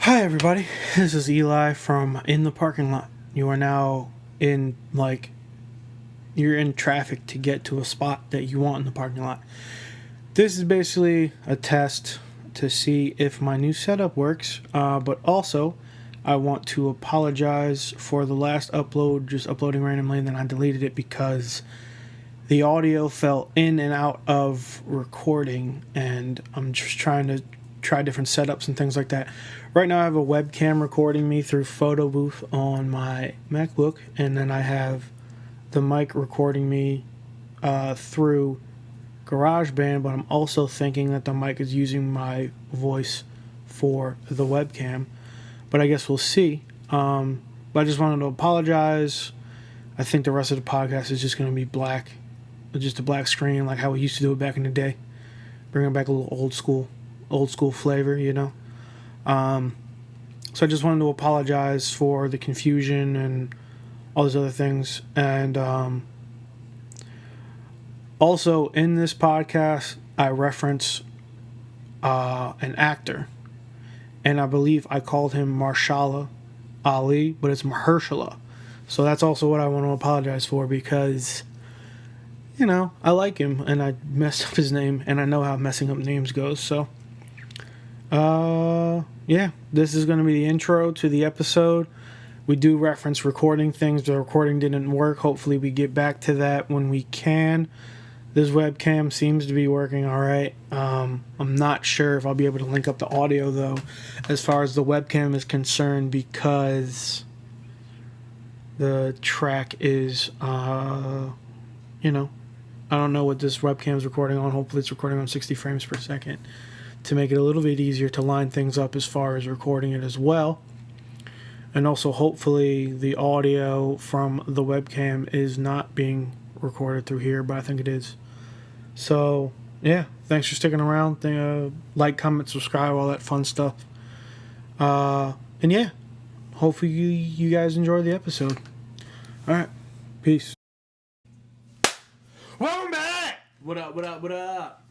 Hi everybody, this is Eli from In the Parking Lot. You are now you're in traffic to get to a spot that you want in the parking lot. This is basically a test to see if my new setup works, but also I want to apologize for the last upload, just uploading randomly and then I deleted it because the audio fell in and out of recording, and I'm just trying to try different setups and things like that. Right now I have a webcam recording me through Photo Booth on my MacBook, and then I have the mic recording me through GarageBand, but I'm also thinking that the mic is using my voice for the webcam. But I guess we'll see. But I just wanted to apologize. I think the rest of the podcast is just going to be black. Just a black screen like how we used to do it back in the day. Bringing back a little old school flavor, you know. So I just wanted to apologize for the confusion and all those other things. And also in this podcast, I reference an actor. And I believe I called him Mahershala Ali, but it's Mahershala. So that's also what I want to apologize for, because you know, I like him, and I messed up his name, and I know how messing up names goes, so, yeah, this is going to be the intro to the episode. We do reference recording things. The recording didn't work. Hopefully we get back to that when we can. This webcam seems to be working all right. I'm not sure if I'll be able to link up the audio, though, as far as the webcam is concerned, because the track is, you know, I don't know what this webcam is recording on. Hopefully it's recording on 60 frames per second to make it a little bit easier to line things up as far as recording it as well. And also hopefully the audio from the webcam is not being recorded through here, but I think it is. So, yeah, thanks for sticking around. Like, comment, subscribe, all that fun stuff. And yeah, hopefully you guys enjoy the episode. All right, peace. Welcome back! What up, what up, what up?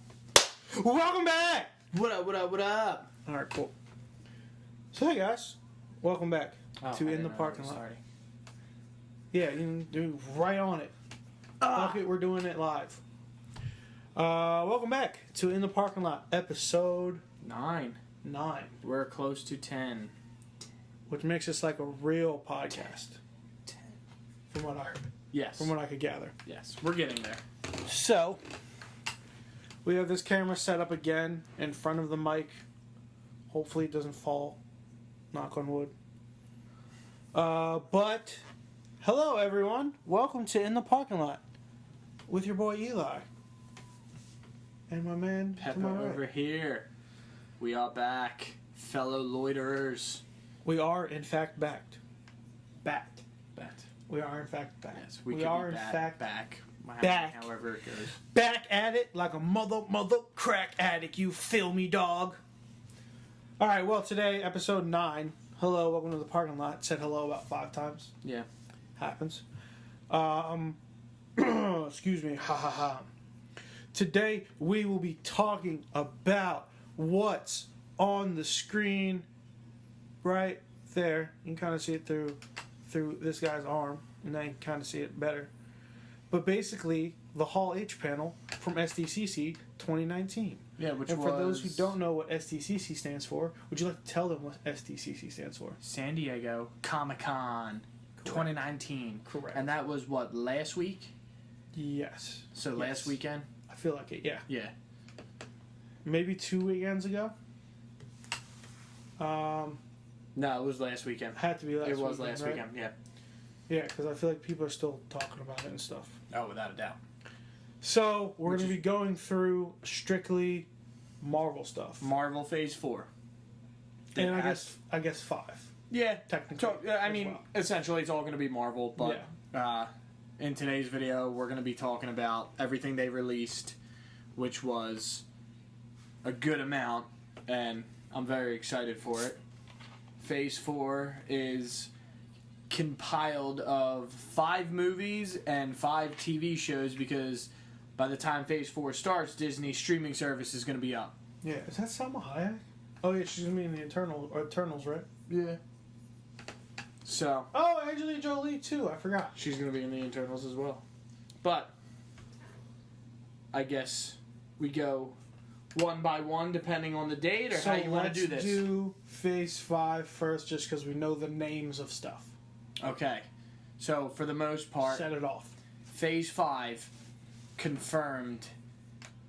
Welcome back! What up, what up, what up? Alright, cool. So, hey guys, welcome back to In the Parking Lot. Sorry. Yeah, you can do right on it. Fuck it, we're doing it live. Welcome back to In the Parking Lot, episode 9. 9. We're close to 10. Which makes this like a real podcast. 10. From what I heard. Yes. From what I could gather. Yes, we're getting there. So, we have this camera set up again in front of the mic. Hopefully it doesn't fall. Knock on wood. But, hello everyone. Welcome to In the Parking Lot with your boy Eli. And my man Pepper to my right. over here. We are back, fellow loiterers. We are in fact backed. Bet. We are in fact back. Yes, we are in fact back. Back. However it goes. Back at it like a mother crack addict, you feel me, dog? Alright, well, today, episode 9. Hello, welcome to the parking lot. Said hello about 5 times. Yeah. Happens. Excuse me. Ha ha ha. Today, we will be talking about what's on the screen right there. You can kind of see it through this guy's arm, and then you can kind of see it better. But basically, the Hall H panel from SDCC 2019. Yeah, which and for those who don't know what SDCC stands for, would you like to tell them what SDCC stands for? San Diego Comic-Con 2019. Correct. And that was what, last week? Yes. So last weekend? I feel like it, yeah. Yeah. Maybe 2 weekends ago? No, it was last weekend. Had to be last weekend. It was last weekend, yeah. Yeah, because I feel like people are still talking about it and stuff. Oh, without a doubt. So, we're going to be going through strictly Marvel stuff. Marvel Phase 4. And I guess 5. Yeah. Technically. So, I mean, essentially it's all going to be Marvel, but in today's video we're going to be talking about everything they released, which was a good amount, and I'm very excited for it. Phase 4 is compiled of 5 movies and 5 TV shows, because by the time Phase 4 starts, Disney's streaming service is going to be up. Yeah, is that Salma Hayek? Oh yeah, she's gonna be in the Eternals, right? Yeah. So. Oh, Angelina Jolie too. I forgot. She's gonna be in the Eternals as well. But I guess we go one by one depending on the date or how you want to do this. Let's do Phase 5 first, just because we know the names of stuff. Okay. So for the most part, set it off. Phase 5 confirmed.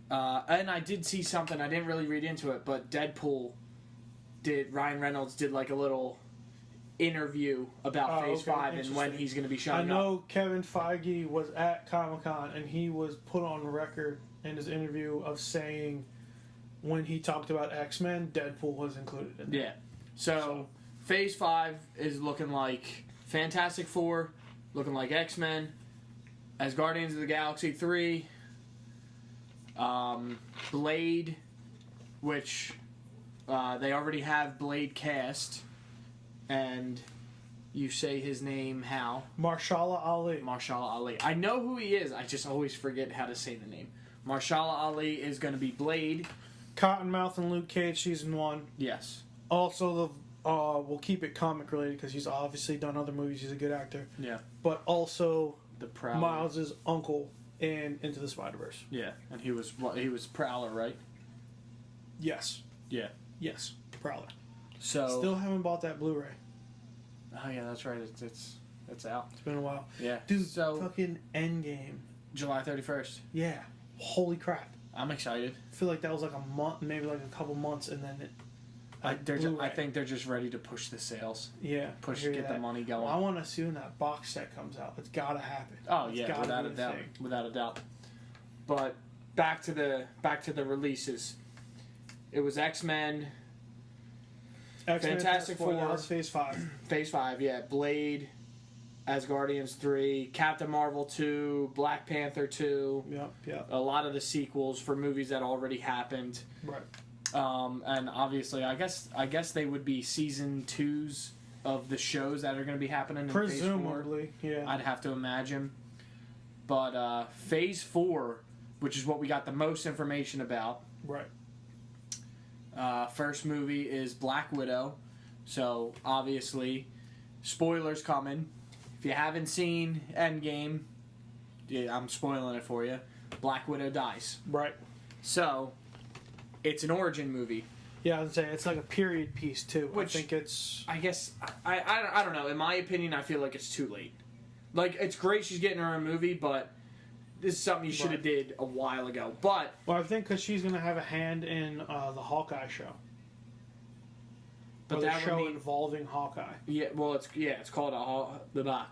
And I did see something. I didn't really read into it, but Ryan Reynolds did like a little interview about Phase 5 and when he's going to be showing up. I know Kevin Feige was at Comic-Con and he was put on record in his interview of saying when he talked about X-Men, Deadpool was included in that. Yeah. So Phase 5 is looking like Fantastic Four, looking like X-Men, as Guardians of the Galaxy 3, Blade, which they already have Blade cast, and you say his name how? Mahershala Ali. Mahershala Ali. I know who he is, I just always forget how to say the name. Mahershala Ali is going to be Blade. Cottonmouth and Luke Cage season 1. Yes. Also, we'll keep it comic related because he's obviously done other movies. He's a good actor. Yeah. But also, the Prowler. Miles' uncle in Into the Spider-Verse. Yeah, and he was Prowler, right? Yes. Yeah. Yes, Prowler. So still haven't bought that Blu-ray. Oh yeah, that's right. It's out. It's been a while. Yeah. Dude, so fucking Endgame. July 31st. Yeah. Holy crap. I'm excited. I feel like that was like a month, maybe like a couple months, and then it. I think they're just ready to push the sales. Yeah. Get the money going. Well, I want to see when that box set comes out. It's gotta happen. Oh yeah, without a doubt. Without a doubt. But back to the releases. It was X-Men. Fantastic Four. That was Phase 5. Phase 5, yeah. Blade, Asgardians 3, Captain Marvel 2, Black Panther 2. Yep. A lot of the sequels for movies that already happened. Right. And obviously, I guess they would be season 2s of the shows that are going to be happening in Presumably, Phase 4. yeah. I'd have to imagine. But Phase 4, which is what we got the most information about. Right. First movie is Black Widow. So, obviously, spoilers coming. If you haven't seen Endgame, yeah, I'm spoiling it for you. Black Widow dies. Right. So, it's an origin movie. Yeah, I was saying it's like a period piece too. Which I think it's. I guess I don't know. In my opinion, I feel like it's too late. Like it's great she's getting her own movie, but this is something you should have did a while ago. But I think because she's gonna have a hand in the Hawkeye show. But or that the show would mean, involving Hawkeye. Yeah, well, it's called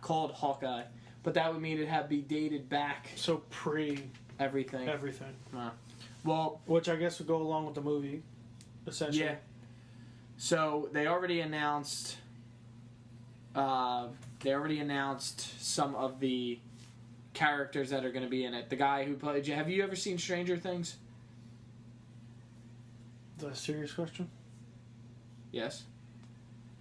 called Hawkeye. But that would mean it'd have to be dated back. So pre everything. Well, which I guess would go along with the movie, essentially. Yeah. So they already announced. Some of the characters that are going to be in it. The guy who played. Have you ever seen Stranger Things? Is that a serious question? Yes.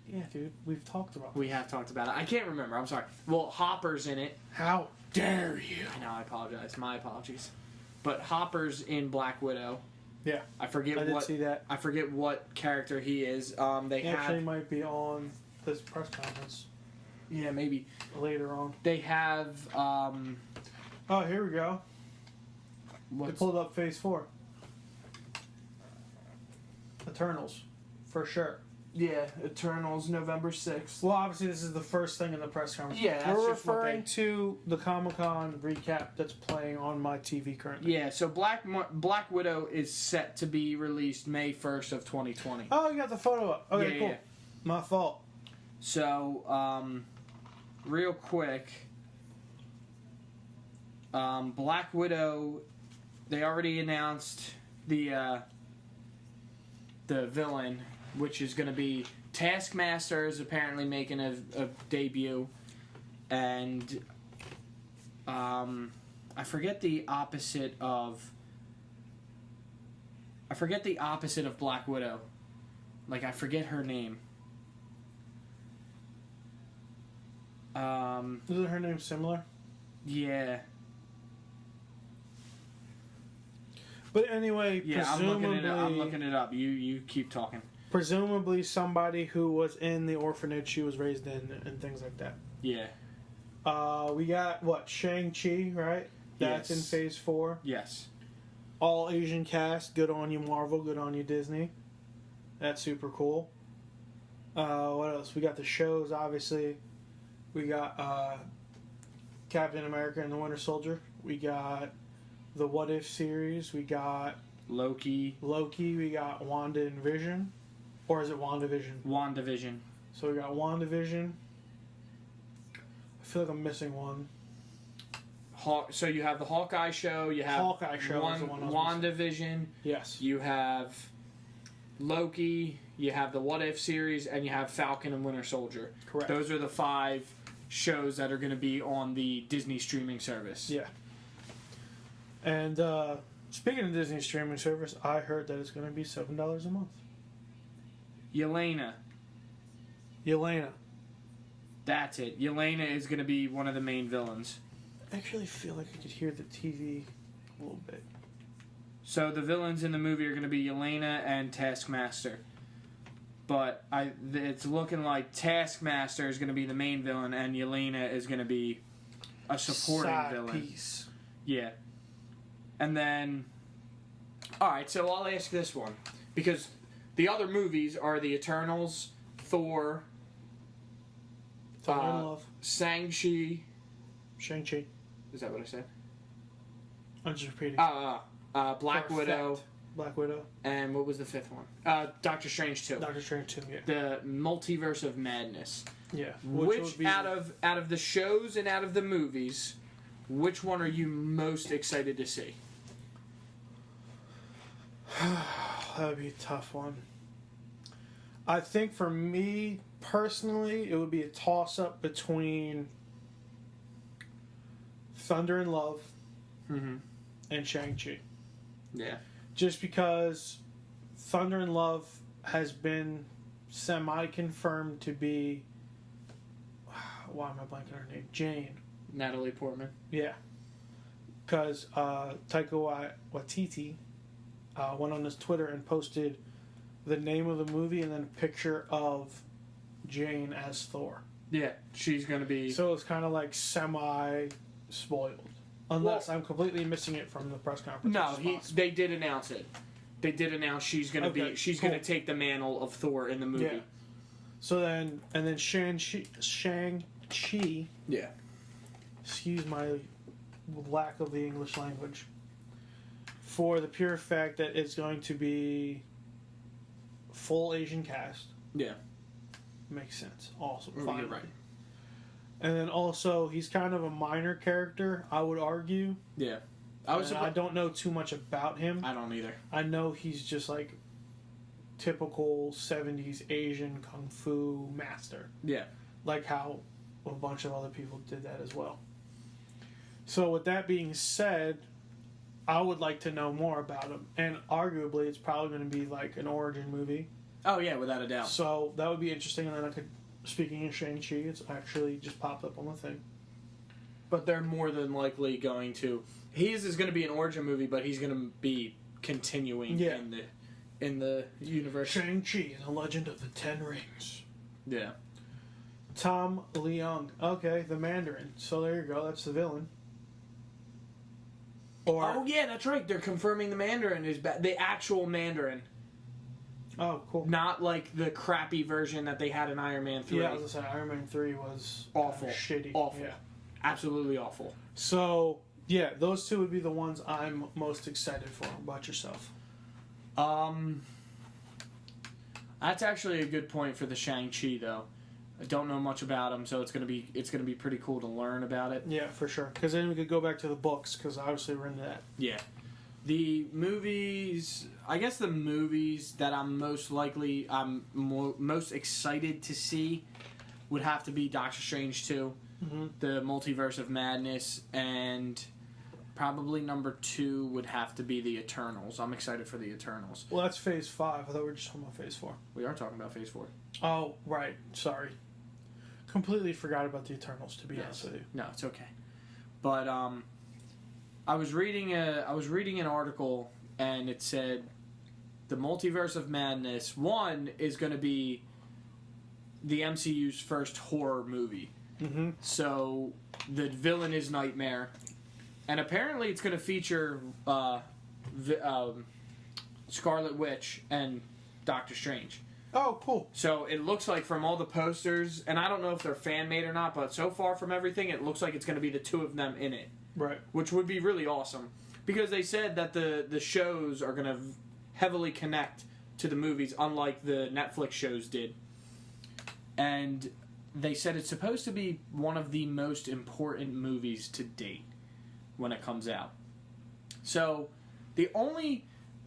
Yeah, dude. We've talked about it. We have talked about it. I can't remember. I'm sorry. Well, Hopper's in it. How dare you? I know. I apologize. My apologies. But Hopper's in Black Widow. Yeah. I did see that. I forget what character he is. They actually might be on this press conference. Yeah, maybe later on. They have. Oh, here we go. They pulled up Phase 4. Eternals, for sure. Yeah, Eternals, November 6th. Well, obviously, this is the first thing in the press conference. Yeah, we're referring to the Comic-Con recap that's playing on my TV currently. Yeah, so Black Widow is set to be released May 1st of 2020. Oh, you got the photo up. Okay, cool. Yeah. My fault. So, real quick, Black Widow, they already announced the villain, which is going to be Taskmaster is apparently making a debut, and I forget the opposite of Black Widow. Like I forget her name. Isn't her name similar? Yeah. But anyway, yeah, presumably... I'm looking it up. You keep talking. presumably somebody who was in the orphanage she was raised in and things like that. Yeah. We got, what, Shang-Chi, right? That's Yes. in Phase 4. Yes. All Asian cast. Good on you, Marvel. Good on you, Disney. That's super cool. What else? We got the shows, obviously. We got Captain America and the Winter Soldier. We got the What If series. We got Loki. We got Wanda and Vision. Or is it WandaVision? WandaVision. So we got WandaVision. I feel like I'm missing one. So you have the Hawkeye show. You have Hawkeye show is the one I was WandaVision. Yes. You have Loki. You have the What If series, and you have Falcon and Winter Soldier. Correct. Those are the 5 shows that are going to be on the Disney streaming service. Yeah. And speaking of Disney streaming service, I heard that it's going to be $7 a month. Yelena. That's it. Yelena is going to be one of the main villains. I actually feel like I could hear the TV a little bit. So the villains in the movie are going to be Yelena and Taskmaster. But it's looking like Taskmaster is going to be the main villain and Yelena is going to be a supporting Side villain. piece. Yeah. And then... Alright, so I'll ask this one. Because the other movies are the Eternals, Thor, Thunder and Love. Shang-Chi. Shang-Chi. Is that what I said? I'm just repeating. Black Widow. Black Widow. And what was the 5th one? Doctor Strange 2. Doctor Strange 2, yeah. The Multiverse of Madness. Yeah. Which out of the shows and out of the movies, which one are you most excited to see? That would be a tough one. I think for me, personally, it would be a toss-up between Thunder and Love and Shang-Chi. Yeah. Just because Thunder and Love has been semi-confirmed to be... Why am I blanking her name? Jane. Natalie Portman. Yeah. Because Taika Waititi went on his Twitter and posted the name of the movie and then a picture of Jane as Thor. Yeah, she's going to be... So it's kind of like semi-spoiled. Unless I'm completely missing it from the press conference. No, they did announce it. They did announce she's going to be... She's going to take the mantle of Thor in the movie. Yeah. So then... And then Shang-Chi... Yeah. Excuse my lack of the English language. For the pure fact that it's going to be full Asian cast. Yeah. Makes sense. Awesome. You're Fine. right. And then also, he's kind of a minor character, I would argue. Yeah. I don't know too much about him. I don't either. I know he's just like typical 70s Asian kung fu master. Yeah. Like how a bunch of other people did that as well. So with that being said, I would like to know more about him. And arguably, it's probably going to be like an origin movie. Oh, yeah, without a doubt. So that would be interesting. And then I could, speaking of Shang-Chi, it's actually just popped up on the thing. But they're more than likely going to... His is going to be an origin movie, but he's going to be continuing in the universe. Shang-Chi and the Legend of the Ten Rings. Yeah. Tom Leung. Okay, the Mandarin. So there you go. That's the villain. Oh, yeah, that's right. They're confirming the Mandarin is the actual Mandarin. Oh, cool. Not like the crappy version that they had in Iron Man 3. Yeah, I was going to say, Iron Man 3 was awful. Shitty. Awful. Yeah. Absolutely awful. So, yeah, those two would be the ones I'm most excited for. How about yourself? That's actually a good point for the Shang-Chi, though. I don't know much about him, so it's gonna be pretty cool to learn about it. Yeah, for sure. Because then we could go back to the books, because obviously we're into that. Yeah. The movies... I guess the movies that I'm most excited to see would have to be Doctor Strange 2, the Multiverse of Madness, and probably number 2 would have to be the Eternals. I'm excited for the Eternals. Well, that's Phase 5. I thought we were just talking about Phase 4. We are talking about Phase 4. Oh, right. Sorry. Completely forgot about the Eternals, to be honest with you. No, it's okay. But I was reading an article, and it said the Multiverse of Madness 1 is going to be the MCU's first horror movie. Mm-hmm. So the villain is Nightmare, and apparently it's going to feature Scarlet Witch and Doctor Strange. Oh, cool. So it looks like from all the posters, and I don't know if they're fan-made or not, but so far from everything, it looks like it's going to be the two of them in it. Right. Which would be really awesome. Because they said that the shows are going to heavily connect to the movies, unlike the Netflix shows did. And they said it's supposed to be one of the most important movies to date when it comes out. So,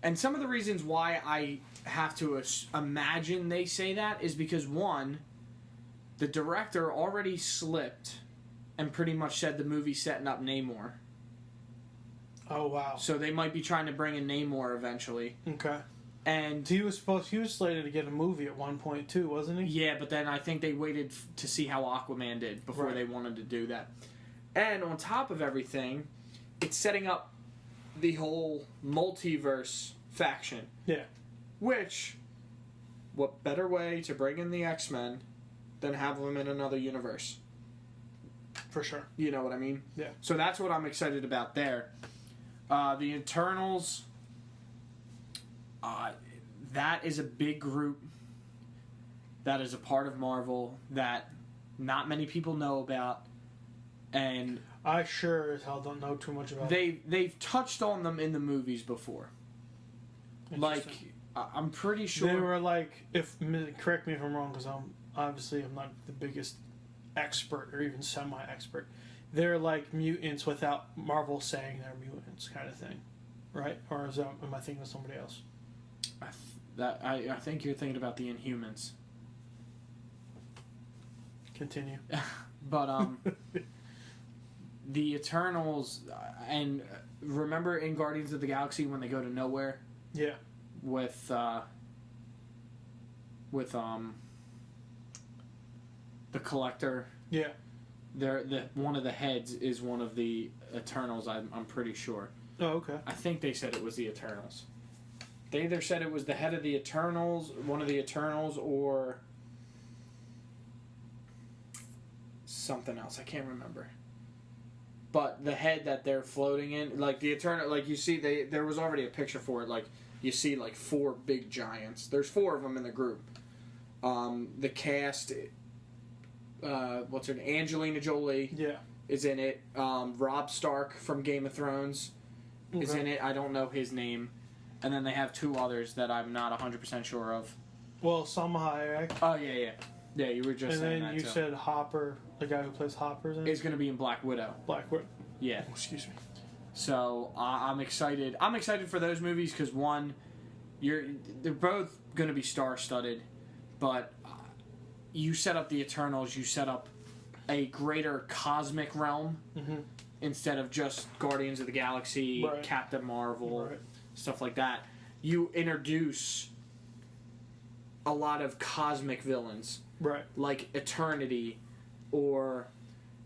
and some of the reasons why I have to imagine they say that is because, one, the director already slipped and pretty much said the movie's setting up Namor. Oh, wow. So they might be trying to bring in Namor eventually. Okay. And he was slated to get a movie at one point too, wasn't he? Yeah, but then I think they waited to see how Aquaman did before they wanted to do that. And on top of everything, it's setting up the whole multiverse faction. Yeah. Which, what better way to bring in the X-Men than have them in another universe? For sure. You know what I mean? Yeah. So that's what I'm excited about there. The Eternals, that is a big group that is a part of Marvel that not many people know about, and I sure as hell don't know too much about. They've touched on them in the movies before. Like, I'm pretty sure they were like, correct me if I'm wrong, because I'm not the biggest expert or even semi-expert. They're like mutants without Marvel saying they're mutants, kind of thing, right? Or am I thinking of somebody else? I think you're thinking about the Inhumans. Continue. But the Eternals, and remember in Guardians of the Galaxy when they go to nowhere? Yeah. With the Collector. Yeah. One of the heads is one of the Eternals. I'm pretty sure. Oh, okay. I think they said it was the Eternals. They either said it was the head of the Eternals, one of the Eternals, or something else. I can't remember. But the head that they're floating in, like the Eternal, like you see, there was already a picture for it. Like you see, like 4 big giants. There's 4 of them in the group. The cast, what's her name? Angelina Jolie. Yeah. Is in it. Rob Stark from Game of Thrones is in it. I don't know his name. And then they have 2 others that I'm not 100% sure of. Well, Salma Hayek. Oh, yeah. Yeah, you were just saying that, and then you said Hopper, the guy who plays Hopper's in it? Is going to be in Black Widow. Black Widow. Yeah. Oh, excuse me. So, I'm excited. I'm excited for those movies because, one, they're both going to be star-studded. But you set up the Eternals, you set up a greater cosmic realm instead of just Guardians of the Galaxy, right. Captain Marvel, right. stuff like that. You introduce a lot of cosmic villains, right? Like Eternity, or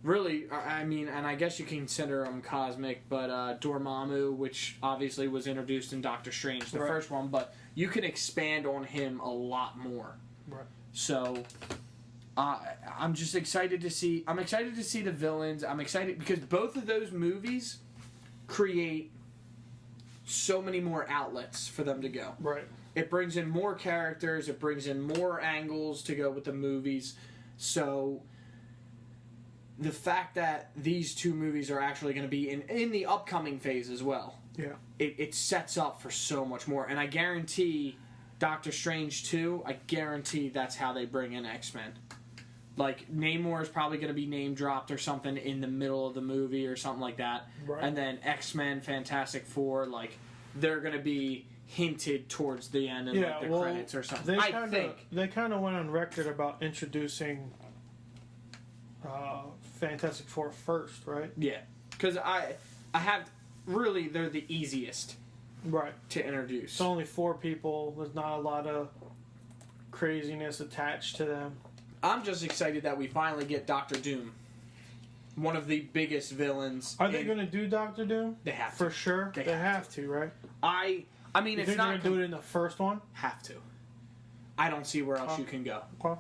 really, I mean, and I guess you can consider them cosmic, but Dormammu, which obviously was introduced in Doctor Strange, the first one, but you can expand on him a lot more. Right. So, I'm just excited to see. I'm excited to see the villains. I'm excited because both of those movies create so many more outlets for them to go. Right. It brings in more characters. It brings in more angles to go with the movies. So, the fact that these 2 movies are actually going to be in the upcoming phase as well. Yeah. It sets up for so much more, and I guarantee. Doctor Strange 2, I guarantee that's how they bring in X-Men. Like, Namor is probably going to be name dropped or something in the middle of the movie or something like that. Right. And then X-Men, Fantastic Four, like, they're going to be hinted towards the end in like, the credits or something. I think. They kind of went on record about introducing Fantastic Four first, right? Yeah. Because I have... Really, they're the easiest. Right. To introduce. It's only 4 people. There's not a lot of craziness attached to them. I'm just excited that we finally get Doctor Doom. One of the biggest villains. Are they going to do Doctor Doom? They have to. For sure? They have to, right? I mean, You it's think not they're gonna do it in the first one? have to. I don't see where else you can go. Okay.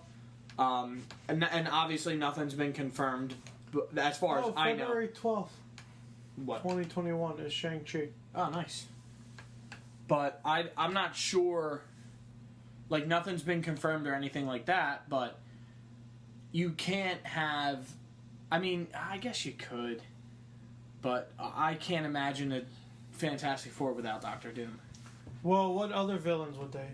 And obviously nothing's been confirmed, but as far as I know. February 12th, What? 2021 is Shang-Chi. Oh, nice. But I'm not sure. Like, nothing's been confirmed or anything like that, but you can't have. I mean, I guess you could, but I can't imagine a Fantastic Four without Doctor Doom. Well, what other villains would they?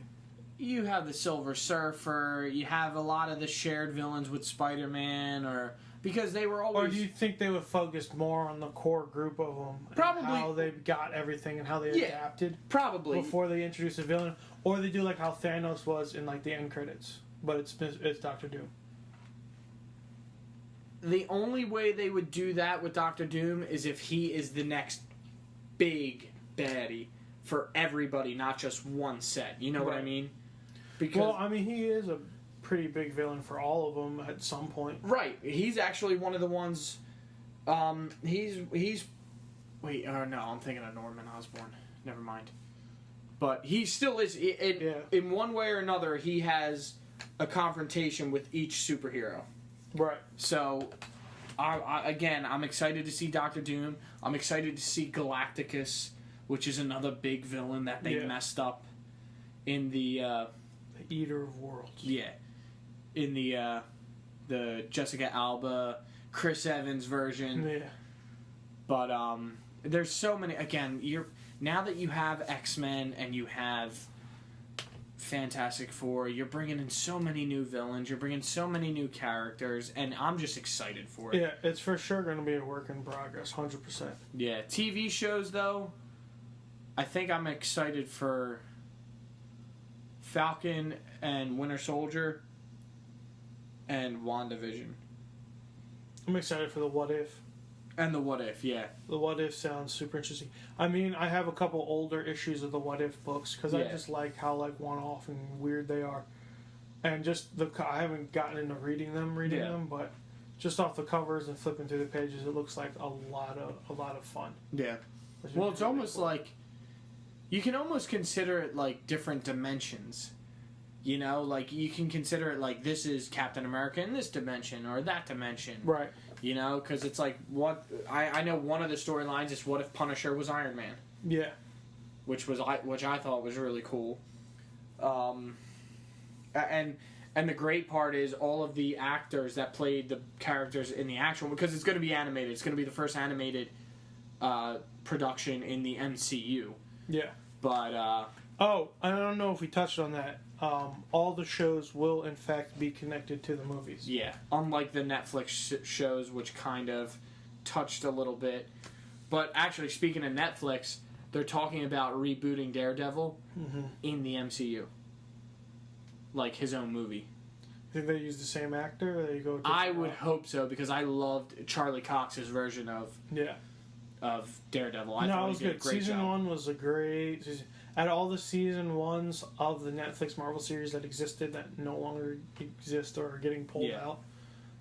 You have the Silver Surfer. You have a lot of the shared villains with Spider-Man, or because they were always. Or do you think they would focus more on the core group of them? Probably. And how they got everything and how they adapted. Probably. Before they introduce a villain, or they do like how Thanos was in like the end credits, but it's Doctor Doom. The only way they would do that with Doctor Doom is if he is the next big baddie for everybody, not just one set. You know what I mean? Because well, I mean, he is a pretty big villain for all of them at some point. Right. He's actually one of the ones. He's. Wait. No, I'm thinking of Norman Osborn. Never mind. But he still is. In one way or another, he has a confrontation with each superhero. Right. So, I'm excited to see Doctor Doom. I'm excited to see Galacticus, which is another big villain that they messed up in the Eater of Worlds. Yeah. In the Jessica Alba, Chris Evans version. Yeah. But there's so many. Again, now that you have X-Men and you have Fantastic Four, you're bringing in so many new villains. You're bringing so many new characters, and I'm just excited for it. Yeah, it's for sure going to be a work in progress, 100%. Yeah, TV shows though. I think I'm excited for Falcon and Winter Soldier and WandaVision. I'm excited for the What If. And the What If, yeah. The What If sounds super interesting. I mean, I have a couple older issues of the What If books because I just like how like one-off and weird they are, and just I haven't gotten into reading them, but just off the covers and flipping through the pages, it looks like a lot of fun. Yeah. Well, it's almost like you can almost consider it like different dimensions. You know, like you can consider it like this is Captain America in this dimension or that dimension. Right. You know, because it's like what I know. One of the storylines is what if Punisher was Iron Man? Yeah. Which I thought was really cool. And the great part is all of the actors that played the characters in the actual, because it's going to be animated. It's going to be the first animated production in the MCU. Yeah. But I don't know if we touched on that. All the shows will in fact be connected to the movies. Yeah, unlike the Netflix shows, which kind of touched a little bit. But actually, speaking of Netflix, they're talking about rebooting Daredevil in the MCU, like his own movie. Think they use the same actor, or they go? I would hope so, because I loved Charlie Cox's version of Daredevil. I thought it was he did good. a great Season job. 1 was a great season. Out of all the season 1s of the Netflix Marvel series that existed that no longer exist or are getting pulled out,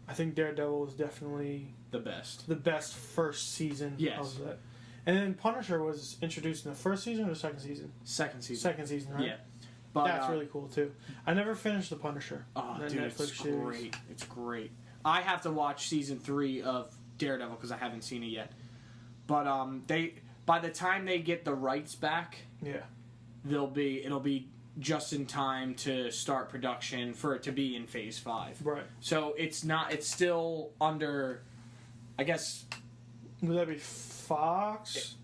I think Daredevil was definitely the best. The best first season of that. And then Punisher was introduced in the first season or the second season? Second season. Second season, right? Yeah. But, that's really cool too. I never finished the Punisher. Oh, the dude, Netflix it's series. great. It's great. I have to watch season 3 of Daredevil because I haven't seen it yet. But by the time they get the rights back, it'll be just in time to start production for it to be in Phase 5. Right. So it's still under, I guess. Would that be Fox?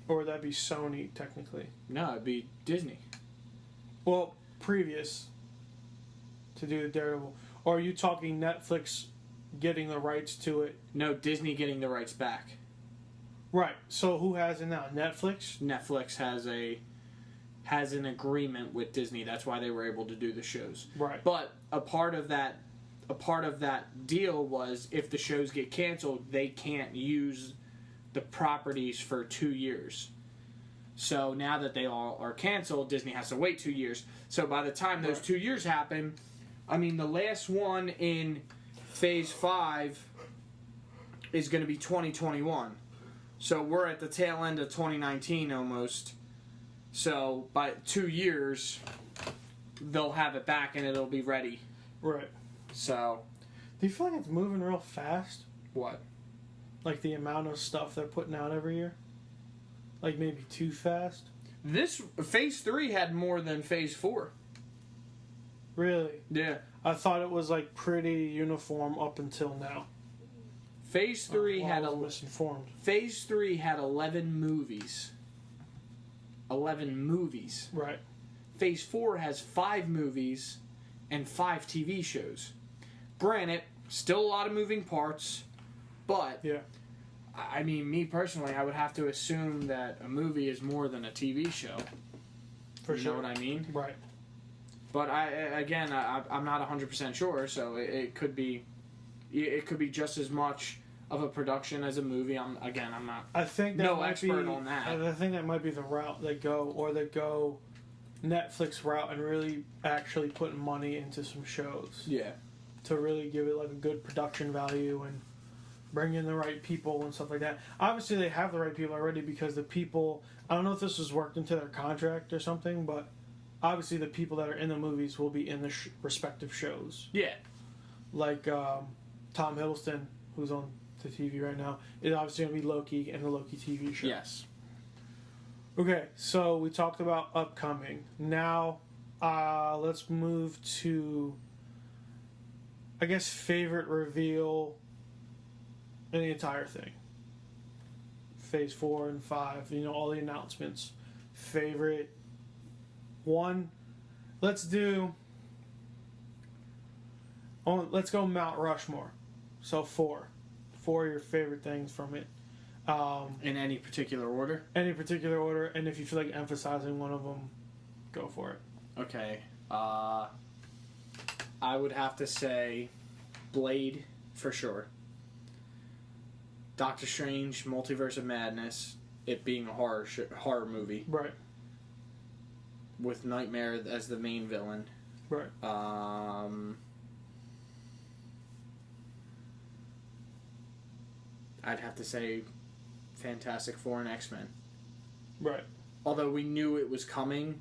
Or would that be Sony, technically? No, it'd be Disney. Well, previous to do the Daredevil. Or are you talking Netflix getting the rights to it? No, Disney getting the rights back. Right. So who has it now? Netflix? Netflix has an agreement with Disney. That's why they were able to do the shows. Right. But a part of that deal was if the shows get canceled, they can't use the properties for 2 years. So now that they all are canceled, Disney has to wait 2 years. So by the time those 2 years happen, I mean, the last one in Phase 5 is going to be 2021. So we're at the tail end of 2019 almost. So by 2 years, they'll have it back and it'll be ready. Right. So. Do you feel like it's moving real fast? What? Like the amount of stuff they're putting out every year? Like maybe too fast? This Phase 3 had more than Phase 4. Really? Yeah. I thought it was like pretty uniform up until now. Phase 3 had I was misinformed. Phase 3 had 11 movies. 11 movies. Right. Phase 4 has 5 movies and 5 TV shows. Granted, still a lot of moving parts, but yeah. I mean, me personally, I would have to assume that a movie is more than a TV show. For sure. You know what I mean? Right. But I'm not 100% sure, so it could be just as much of a production as a movie. I'm not. I think that no might expert be, on that. I think that might be the route they go Netflix route and really actually putting money into some shows. Yeah. To really give it like a good production value and bring in the right people and stuff like that. Obviously, they have the right people already because the people. I don't know if this was worked into their contract or something, but obviously the people that are in the movies will be in the respective shows. Yeah. Like Tom Hiddleston, who's on the TV right now, is obviously going to be Loki in the Loki TV show. Yes. Okay, so we talked about upcoming. Now, let's move to, I guess, favorite reveal in the entire thing. Phase 4 and 5, all the announcements. Favorite one. Let's go Mount Rushmore. So 4. 4 of your favorite things from it. In any particular order? Any particular order, and if you feel like emphasizing one of them, go for it. Okay. I would have to say Blade, for sure. Doctor Strange, Multiverse of Madness, it being a horror movie. Right. With Nightmare as the main villain. Right. I'd have to say Fantastic Four and X-Men. Right. Although we knew it was coming,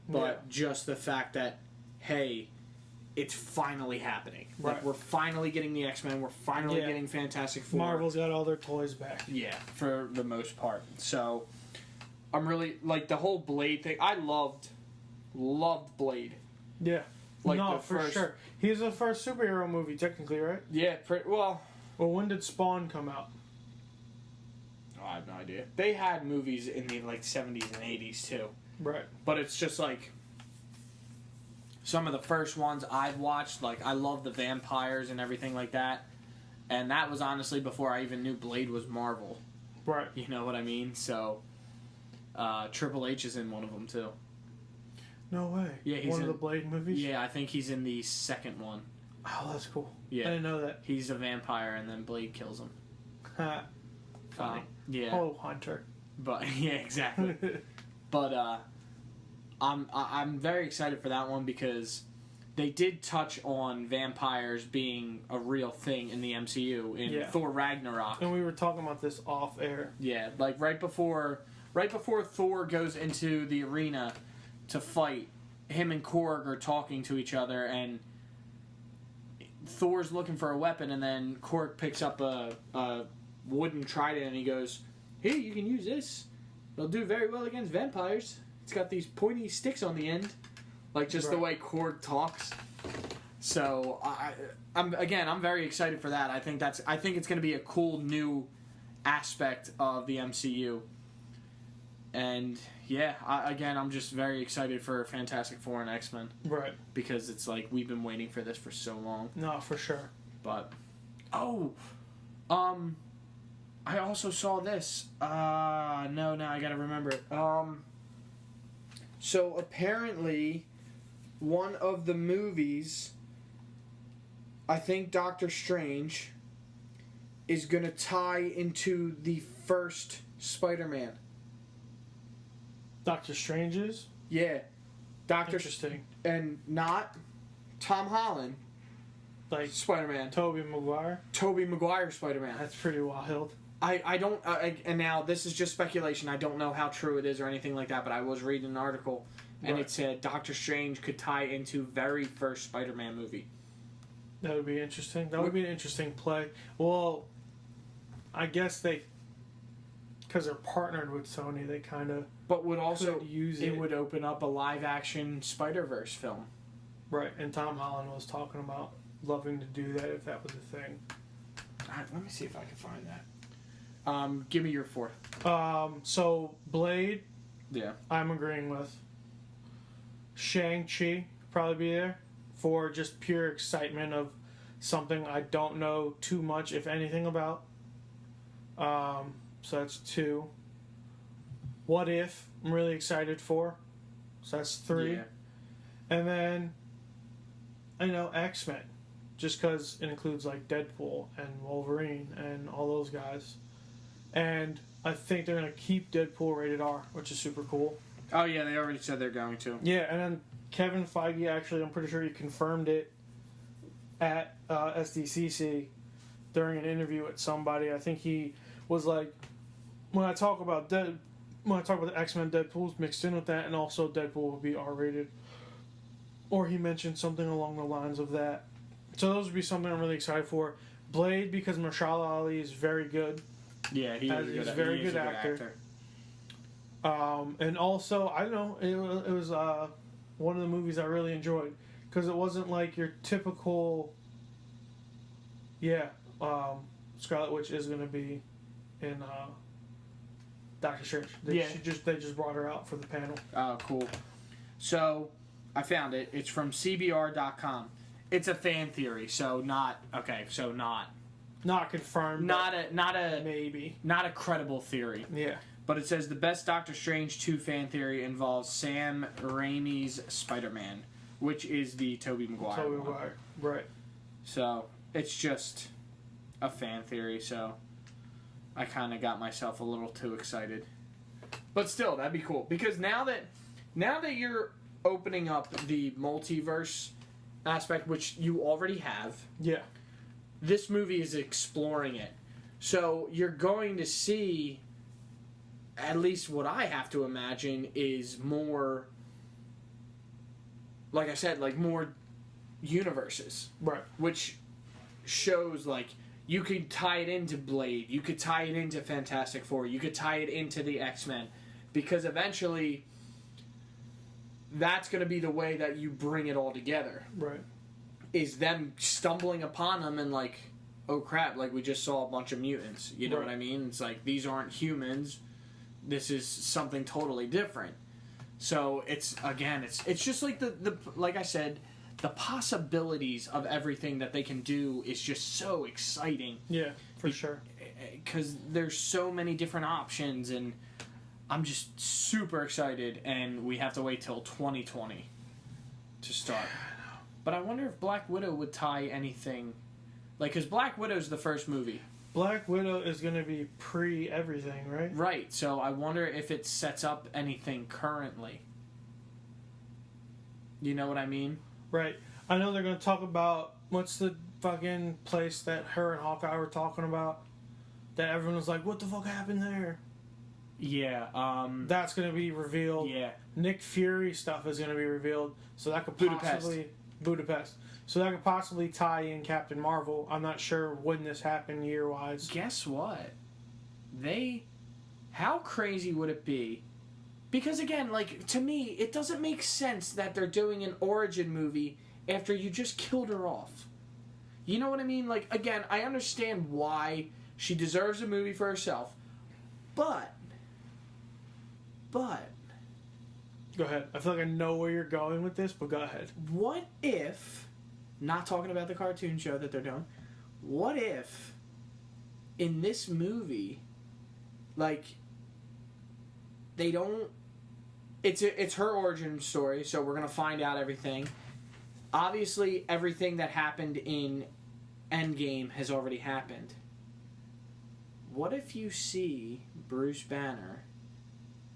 but just the fact that, hey, it's finally happening. Right. Like, we're finally getting the X-Men, we're finally getting Fantastic Four. Marvel's got all their toys back. Yeah, for the most part. So, I'm really, like, the whole Blade thing, I loved Blade. Yeah. Like no, the for first, sure. He's the first superhero movie, technically, right? Yeah, well, when did Spawn come out? I have no idea. They had movies in the, like, 70s and 80s, too. Right. But it's just, like, some of the first ones I've watched, like, I love the vampires and everything like that. And that was honestly before I even knew Blade was Marvel. Right. You know what I mean? So, Triple H is in one of them, too. No way. Yeah, he's one in of the Blade movies? Yeah, I think he's in the second one. Oh, that's cool. Yeah. I didn't know that. He's a vampire and then Blade kills him. Funny. Yeah. Oh, Hunter. But, yeah, exactly. But, I'm very excited for that one because they did touch on vampires being a real thing in the MCU in Thor Ragnarok. And we were talking about this off air. Yeah, like right before Thor goes into the arena to fight, him and Korg are talking to each other, and Thor's looking for a weapon, and then Korg picks up a wooden trident, and he goes, "Here, you can use this. It'll do very well against vampires. It's got these pointy sticks on the end." Like, just the way Korg talks. So, I'm very excited for that. I think it's going to be a cool new aspect of the MCU. And, yeah, I'm just very excited for Fantastic Four and X-Men. Right. Because it's like, we've been waiting for this for so long. No, for sure. But, I also saw this. No, I gotta remember it. So, apparently, one of the movies, I think Doctor Strange, is gonna tie into the first Spider-Man. Doctor Strange's? Yeah. Interesting. And not Tom Holland. Like Spider-Man. Tobey Maguire? Tobey Maguire Spider-Man. That's pretty wild. I don't, and now this is just speculation. I don't know how true it is or anything like that, but I was reading an article, and it said Doctor Strange could tie into very first Spider-Man movie. That would be interesting. That would be an interesting play. Well, I guess because they're partnered with Sony, they kind of. But would also use it would open up a live-action Spider-Verse film. Right, and Tom Holland was talking about loving to do that if that was a thing. Let me see if I can find that. Give me your fourth. So Blade. Yeah. I'm agreeing with. Shang-Chi probably be there for just pure excitement of something I don't know too much, if anything, about. So that's 2. What If? I'm really excited for. So that's 3. Yeah. And then, X-Men. Just because it includes, like, Deadpool and Wolverine and all those guys. And I think they're going to keep Deadpool rated R, which is super cool. Oh, yeah, they already said they're going to. Yeah, and then Kevin Feige, actually, I'm pretty sure he confirmed it at SDCC during an interview with somebody. I think he was like, when I talk about the X-Men, Deadpool's mixed in with that, and also Deadpool will be R-rated. Or he mentioned something along the lines of that. So those would be something I'm really excited for. Blade, because Mahershala Ali is very good. Yeah, he's a very good actor. And also, I don't know, it was one of the movies I really enjoyed. Because it wasn't like your typical... Scarlet Witch is going to be in Doctor Strange. They just brought her out for the panel. Oh, cool. So, I found it. It's from CBR.com. It's a fan theory, so not... Okay, so not... Not confirmed. Not a maybe. Not a credible theory. Yeah. But it says the best Doctor Strange 2 fan theory involves Sam Raimi's Spider-Man, which is the Tobey Maguire one. Right. So, it's just a fan theory, so I kind of got myself a little too excited. But still, that'd be cool. Because now that you're opening up the multiverse aspect, which you already have, yeah, this movie is exploring it. So you're going to see, at least what I have to imagine, is more, like I said, like more universes. Right. Which shows, like, you could tie it into Blade, you could tie it into Fantastic Four, you could tie it into the X-Men, because eventually that's going to be the way that you bring it all together. Right. Is them stumbling upon them and like, oh crap, like we just saw a bunch of mutants. You know what I mean? It's like, these aren't humans. This is something totally different. So it's just like the like I said, the possibilities of everything that they can do is just so exciting. Yeah, for sure. Because there's so many different options, and I'm just super excited, and we have to wait till 2020 to start. But I wonder if Black Widow would tie anything... Like, because Black Widow's the first movie. Black Widow is going to be pre-everything, right? Right, so I wonder if it sets up anything currently. You know what I mean? Right. I know they're going to talk about... What's the fucking place that her and Hawkeye were talking about? That everyone was like, what the fuck happened there? Yeah, That's going to be revealed. Yeah. Nick Fury stuff is going to be revealed. So that could possibly... Budapest. So that could possibly tie in Captain Marvel. I'm not sure when this happened year-wise. Guess what? How crazy would it be? Because again, like, to me, it doesn't make sense that they're doing an origin movie after you just killed her off. You know what I mean? Like, again, I understand why she deserves a movie for herself. But... Go ahead. I feel like I know where you're going with this, but go ahead. What if, not talking about the cartoon show that they're doing, what if in this movie, like, they don't... It's her origin story, so we're going to find out everything. Obviously, everything that happened in Endgame has already happened. What if you see Bruce Banner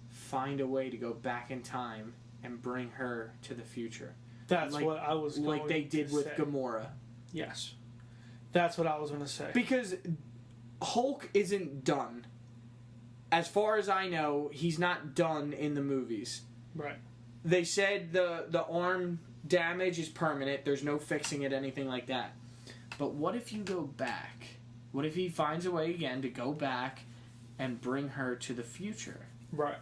find a way to go back in time and bring her to the future? That's what I was going to say. Like they did with Gamora. Yes. That's what I was going to say. Because Hulk isn't done. As far as I know, he's not done in the movies. Right. They said the arm damage is permanent. There's no fixing it, anything like that. But what if you go back? What if he finds a way again to go back and bring her to the future? Right.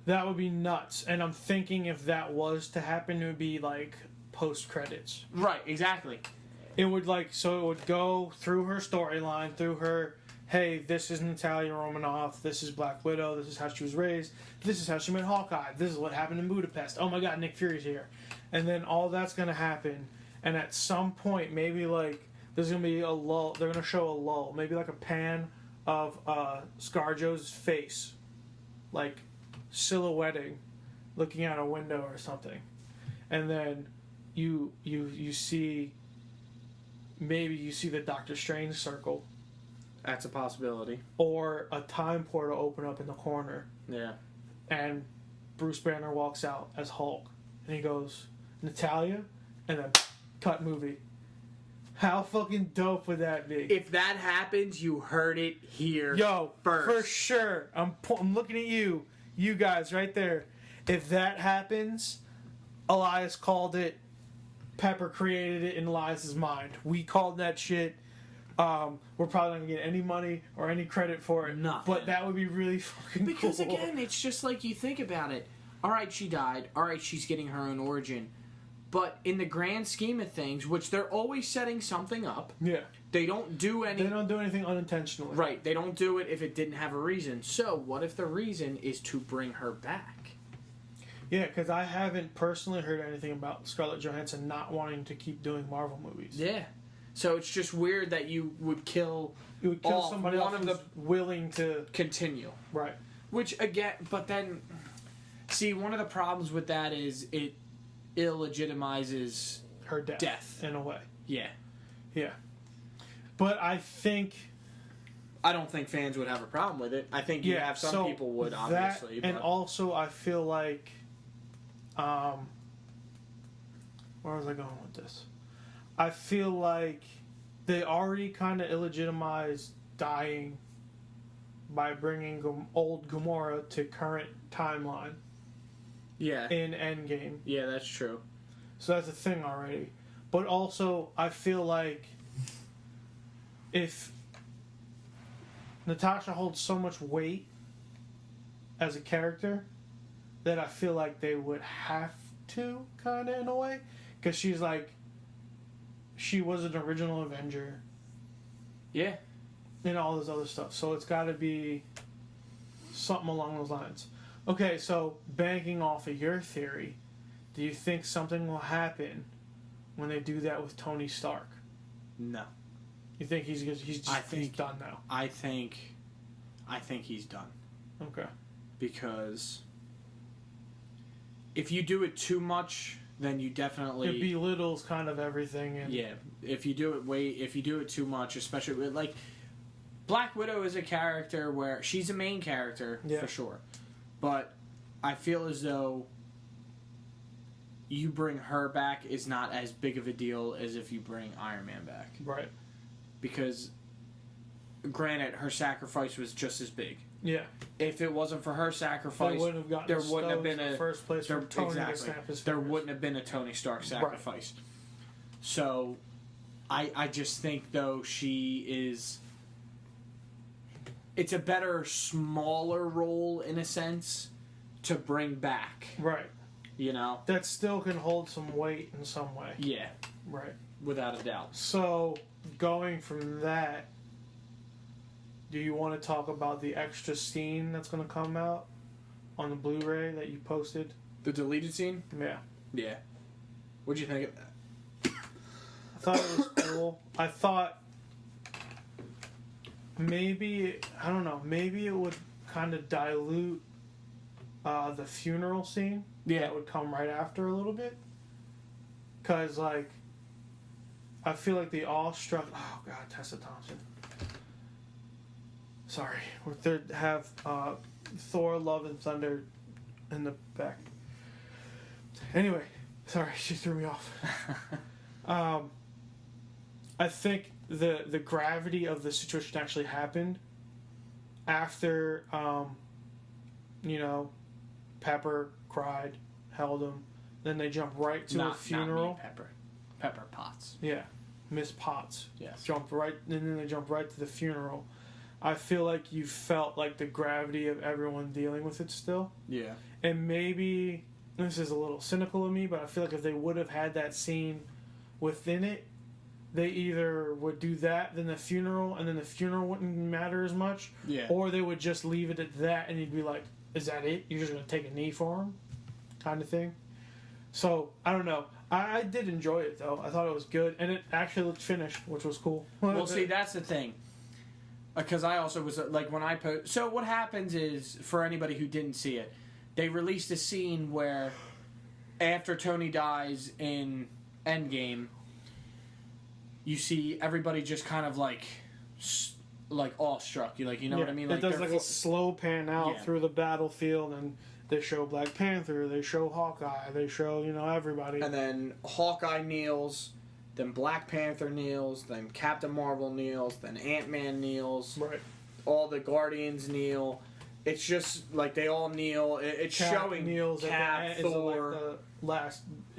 That would be nuts. And I'm thinking if that was to happen, it would be like post-credits. Right, exactly. It would so it would go through her storyline, through her, hey, this is Natalia Romanoff, this is Black Widow, this is how she was raised, this is how she met Hawkeye, this is what happened in Budapest, oh my god, Nick Fury's here. And then all that's going to happen, and at some point, maybe there's going to be a lull, they're going to show a lull, maybe like a pan of ScarJo's face, silhouetting, looking out a window or something. And then you see, maybe you see the Doctor Strange circle. That's a possibility. Or a time portal open up in the corner. Yeah. And Bruce Banner walks out as Hulk. And he goes, Natalia? And then cut movie. How fucking dope would that be? If that happens, you heard it here first. For sure. I'm looking at you. You guys right there. If that happens, Elias called it. Pepper created it in Elias's mind. We called that shit. We're probably not going to get any money or any credit for it. Nothing. But that would be really fucking cool. Because again, it's just like you think about it. Alright, she died. Alright, she's getting her own origin. But in the grand scheme of things, which they're always setting something up. Yeah. They don't do anything unintentionally. Right. They don't do it if it didn't have a reason. So, what if the reason is to bring her back? Yeah, because I haven't personally heard anything about Scarlett Johansson not wanting to keep doing Marvel movies. Yeah. So it's just weird that you would kill somebody else who's willing to continue. Right. Which again, but then, see, one of the problems with that is it illegitimizes her death in a way. Yeah. Yeah. But I don't think fans would have a problem with it. I think some people would, obviously. And also, I feel like, where was I going with this? I feel like they already kind of illegitimized dying by bringing old Gamora to current timeline. Yeah. In Endgame. Yeah, that's true. So that's a thing already. But also, I feel like if Natasha holds so much weight as a character that I feel like they would have to, kind of, in a way. Because she was an original Avenger. Yeah. And all this other stuff. So it's got to be something along those lines. Okay, so banking off of your theory, do you think something will happen when they do that with Tony Stark? No. You think he's done now? I think he's done. Okay. Because if you do it too much, then you definitely it belittles kind of everything. And yeah, if you do it too much, especially with Black Widow is a character where she's a main character for sure, but I feel as though you bring her back is not as big of a deal as if you bring Iron Man back. Right. Because, granted, her sacrifice was just as big. Yeah. If it wasn't for her sacrifice, there wouldn't have been a first place for Tony to snap his fingers. There wouldn't have been a Tony Stark sacrifice. Right. So, I just think though she is. It's a better, smaller role in a sense to bring back. Right. You know? That still can hold some weight in some way. Yeah. Right. Without a doubt. So, going from that, do you want to talk about the extra scene that's going to come out on the Blu-ray that you posted? The deleted scene? Yeah. Yeah. What'd you think of that? I thought it was cool. I thought maybe, I don't know, maybe it would kind of dilute the funeral scene. Yeah. That would come right after a little bit. Because, I feel like the awestruck... Oh, God, Tessa Thompson. Sorry. They have Thor, Love, and Thunder in the back. Anyway, sorry, she threw me off. I think the gravity of the situation actually happened after, you know, Pepper cried, held him. Then they jump right to a funeral. Not me, Pepper. Pepper Potts. Yeah, Miss Potts. Yes. Jumped right, and then they jump right to the funeral. I feel like you felt like the gravity of everyone dealing with it still. Yeah. And maybe this is a little cynical of me, but I feel like if they would have had that scene within it, they either would do that, then the funeral, and then the funeral wouldn't matter as much, Yeah. or they would just leave it at that, and you'd be like, "Is that it? You're just gonna take a knee for him?" kind of thing. So I don't know. I did enjoy it though. I thought it was good, and it actually looked finished, which was cool. Well, see, that's the thing. Because I also was like when I post. So what happens is, for anybody who didn't see it, they released a scene where after Tony dies in Endgame, you see everybody just kind of like awestruck. You like, you know what I mean? Like it does like a slow pan out through the battlefield, and they show Black Panther, they show Hawkeye, they show everybody, and then Hawkeye kneels. Then Black Panther kneels, then Captain Marvel kneels, then Ant-Man kneels. Right. All the Guardians kneel. It's just like they all kneel. It's Cap showing kneels Cap, Thor.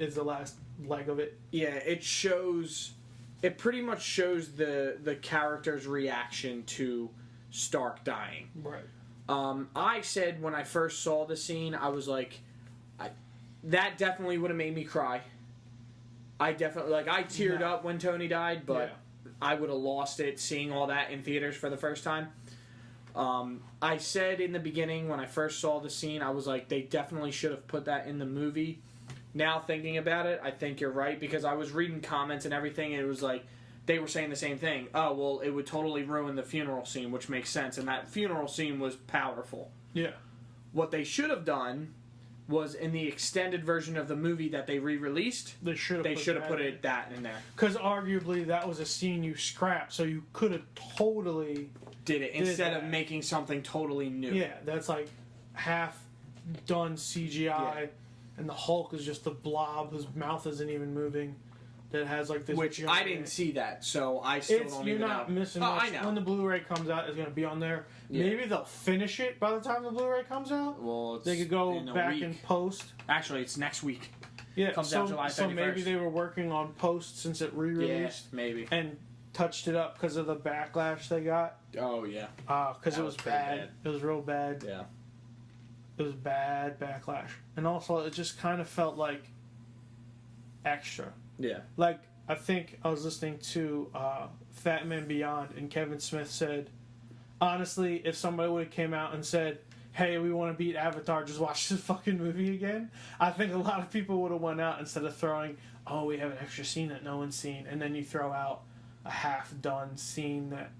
Is the last leg of it. Yeah, it shows. It pretty much shows the character's reaction to Stark dying. Right. I said when I first saw the scene, I was like, that definitely would have made me cry. I definitely I teared up when Tony died, but I would have lost it seeing all that in theaters for the first time. I said in the beginning when I first saw the scene, I was like, they definitely should have put that in the movie. Now thinking about it, I think you're right, because I was reading comments and everything, and it was like they were saying the same thing. Oh, well, it would totally ruin the funeral scene, which makes sense, and that funeral scene was powerful. Yeah. What they should have done was in the extended version of the movie that they re-released. They should have put that in there. Because arguably that was a scene you scrapped, so you could have totally did it instead of making something totally new. Yeah, that's like half done CGI, and the Hulk is just a blob whose mouth isn't even moving. That has like this. Which I didn't see that, so I still don't even know. You're not missing much. I know. When the Blu-ray comes out, it's going to be on there. Yeah. Maybe they'll finish it by the time the Blu-ray comes out. Well, they could go back and post. Actually, it's next week. Yeah, comes out July 31st. So maybe they were working on post since it re-released. Yeah, maybe. And touched it up because of the backlash they got. Oh yeah. Because it was bad. It was real bad. Yeah. It was bad backlash, and also it just kind of felt like extra. Yeah. Like, I think I was listening to Fat Man Beyond, and Kevin Smith said, honestly, if somebody would have came out and said, hey, we want to beat Avatar, just watch this fucking movie again, I think a lot of people would have went out instead of throwing, oh, we have an extra scene that no one's seen, and then you throw out a half-done scene that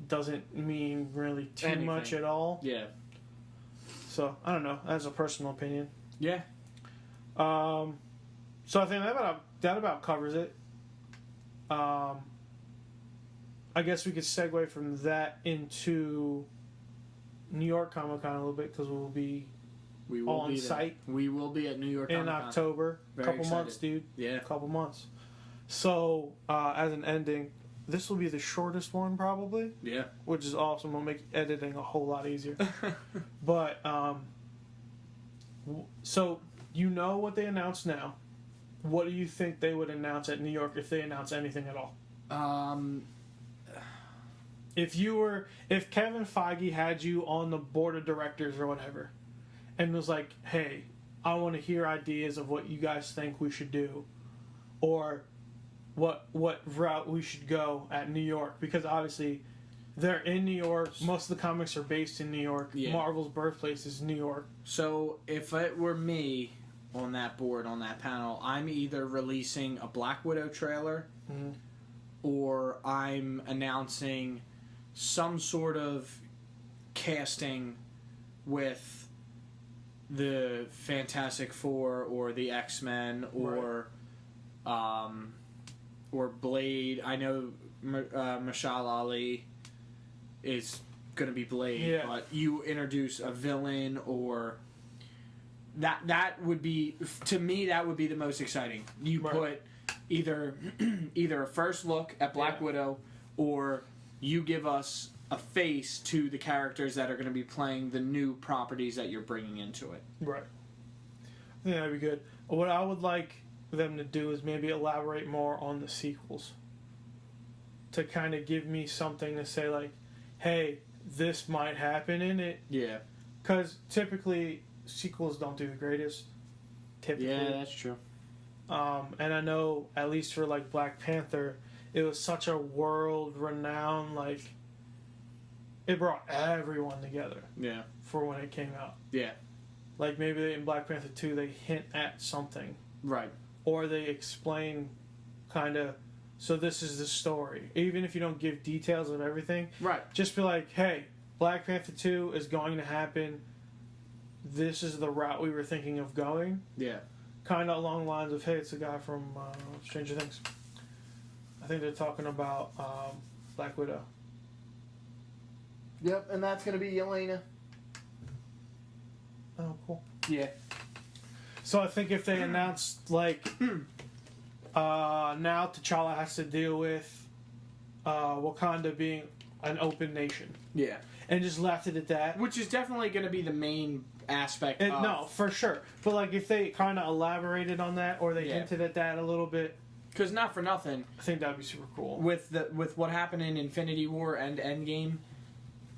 doesn't mean really too much at all. Yeah. So, I don't know. That's a personal opinion. Yeah. So I think that about covers it. I guess we could segue from that into New York Comic Con a little bit, because we'll be on site. We will be at New York in October. A couple months, dude. Yeah. A couple months. So, as an ending, this will be the shortest one probably. Yeah. Which is awesome. Will make editing a whole lot easier. But, so, you know what they announced now. What do you think they would announce at New York if they announce anything at all? If Kevin Feige had you on the board of directors or whatever, and was like, hey, I want to hear ideas of what you guys think we should do, or what route we should go at New York, because obviously they're in New York. Most of the comics are based in New York. Yeah. Marvel's birthplace is New York. So if it were me on that board, on that panel, I'm either releasing a Black Widow trailer, or I'm announcing some sort of casting with the Fantastic Four or the X-Men or Blade. I know Mashal Ali is going to be Blade, but you introduce a villain, or that would be, to me, that would be the most exciting. You put either a first look at Black Widow, or you give us a face to the characters that are going to be playing the new properties that you're bringing into it. Right. I think that'd be good. What I would like them to do is maybe elaborate more on the sequels. To kind of give me something to say, like, hey, this might happen in it. Yeah. Because typically, sequels don't do the greatest. Typically. Yeah, that's true. And I know, at least for, like, Black Panther, it was such a world-renowned, like, it brought everyone together. Yeah. For when it came out. Yeah. Like, maybe in Black Panther 2, they hint at something. Right. Or they explain, kind of, so this is the story. Even if you don't give details of everything. Right. Just be like, hey, Black Panther 2 is going to happen. This is the route we were thinking of going. Yeah. Kind of along the lines of, hey, it's a guy from Stranger Things. I think they're talking about Black Widow. Yep, and that's going to be Yelena. Oh, cool. Yeah. So I think if they announced, like, now T'Challa has to deal with Wakanda being an open nation. Yeah. And just left it at that. Which is definitely going to be the main aspect of... No, for sure. But, like, if they kind of elaborated on that, or they hinted at that a little bit... Because not for nothing... I think that would be super cool. With what happened in Infinity War and Endgame,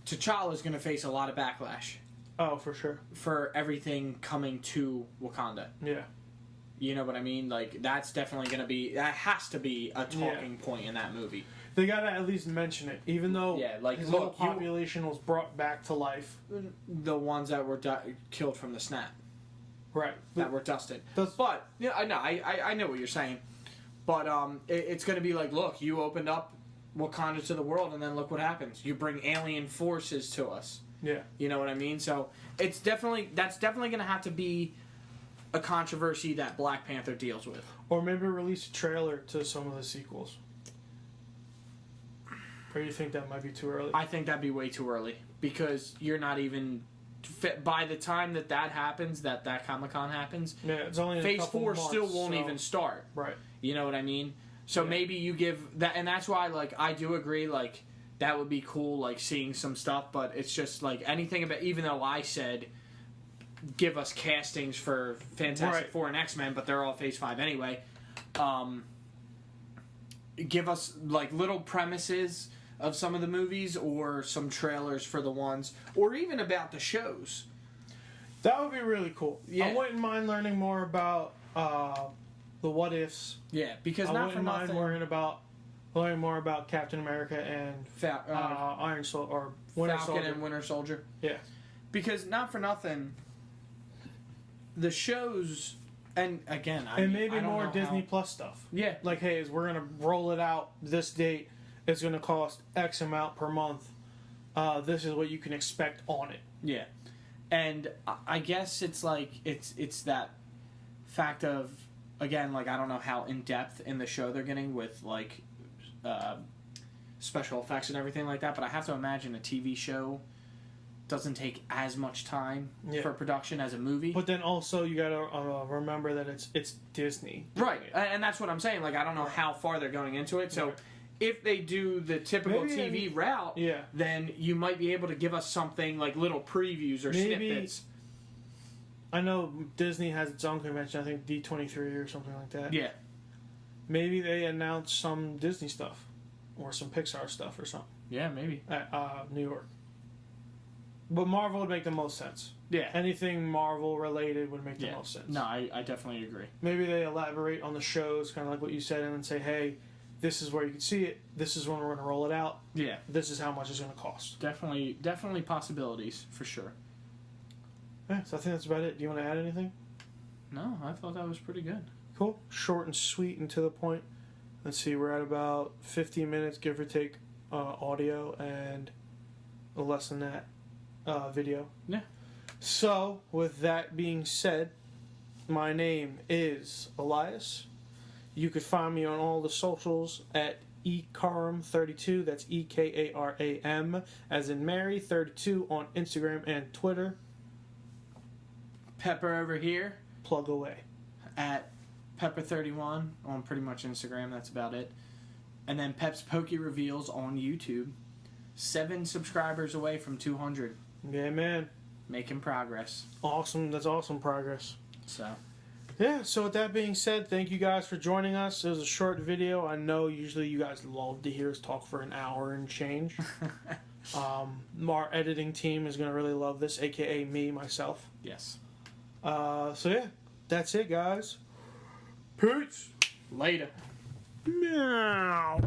T'Challa is going to face a lot of backlash. Oh, for sure. For everything coming to Wakanda. Yeah. You know what I mean? Like, that's definitely going to be... That has to be a talking point in that movie. They gotta at least mention it, even though his whole population was brought back to life. The ones that were killed from the snap. Right. That were dusted. But, yeah, I know, I know what you're saying. But it's going to be like, look, you opened up Wakanda to the world, and then look what happens. You bring alien forces to us. Yeah. You know what I mean? So that's definitely going to have to be a controversy that Black Panther deals with. Or maybe release a trailer to some of the sequels. Or you think that might be too early? I think that'd be way too early, because you're not even... By the time that happens, that Comic-Con happens, it's only in Phase a couple 4 months, still won't even start. Right. You know what I mean? So maybe you give that, and that's why, like, I do agree, like, that would be cool, like, seeing some stuff, but it's just, like, anything about, even though I said give us castings for Fantastic Four and X-Men, but they're all Phase 5 anyway, give us, like, little premises of some of the movies, or some trailers for the ones, or even about the shows. That would be really cool. Yeah. I wouldn't mind learning more about the what ifs. Yeah, because I not wouldn't for mind nothing. learning more about Captain America and Iron Soldier or Winter Falcon Soldier. and Winter Soldier. Yeah. Because not for nothing, the shows, and again, I maybe more Disney Plus stuff. Yeah. Like, hey, we're gonna roll it out this date. It's gonna cost X amount per month. This is what you can expect on it. Yeah. And I guess it's like it's that fact of, again, like, I don't know how in depth in the show they're getting with, like, special effects and everything like that, but I have to imagine a TV show doesn't take as much time for production as a movie. But then also you gotta remember that it's Disney, right? And that's what I'm saying. Like, I don't know how far they're going into it, so. If they do the typical TV route, then you might be able to give us something like little previews or snippets. I know Disney has its own convention, I think D23 or something like that. Yeah. Maybe they announce some Disney stuff. Or some Pixar stuff or something. Yeah, maybe. At New York. But Marvel would make the most sense. Yeah. Anything Marvel related would make the most sense. No, I definitely agree. Maybe they elaborate on the shows, kind of like what you said, and then say, hey, this is where you can see it. This is when we're going to roll it out. Yeah. This is how much it's going to cost. Definitely possibilities, for sure. Yeah, so I think that's about it. Do you want to add anything? No, I thought that was pretty good. Cool. Short and sweet and to the point. Let's see, we're at about 50 minutes, give or take, audio, and less than that, video. Yeah. So, with that being said, my name is Elias. You could find me on all the socials at Ekaram32. That's EKARAM, as in Mary, 32 on Instagram and Twitter. Pepper over here. Plug away. At Pepper31 on pretty much Instagram. That's about it. And then Pep's Poke Reveals on YouTube. 7 subscribers away from 200. Yeah, man. Making progress. Awesome. That's awesome progress. So. Yeah, so with that being said, thank you guys for joining us. It was a short video. I know usually you guys love to hear us talk for an hour and change. Our editing team is going to really love this, a.k.a. me, myself. Yes. So yeah, that's it, guys. Peace. Later. Meow.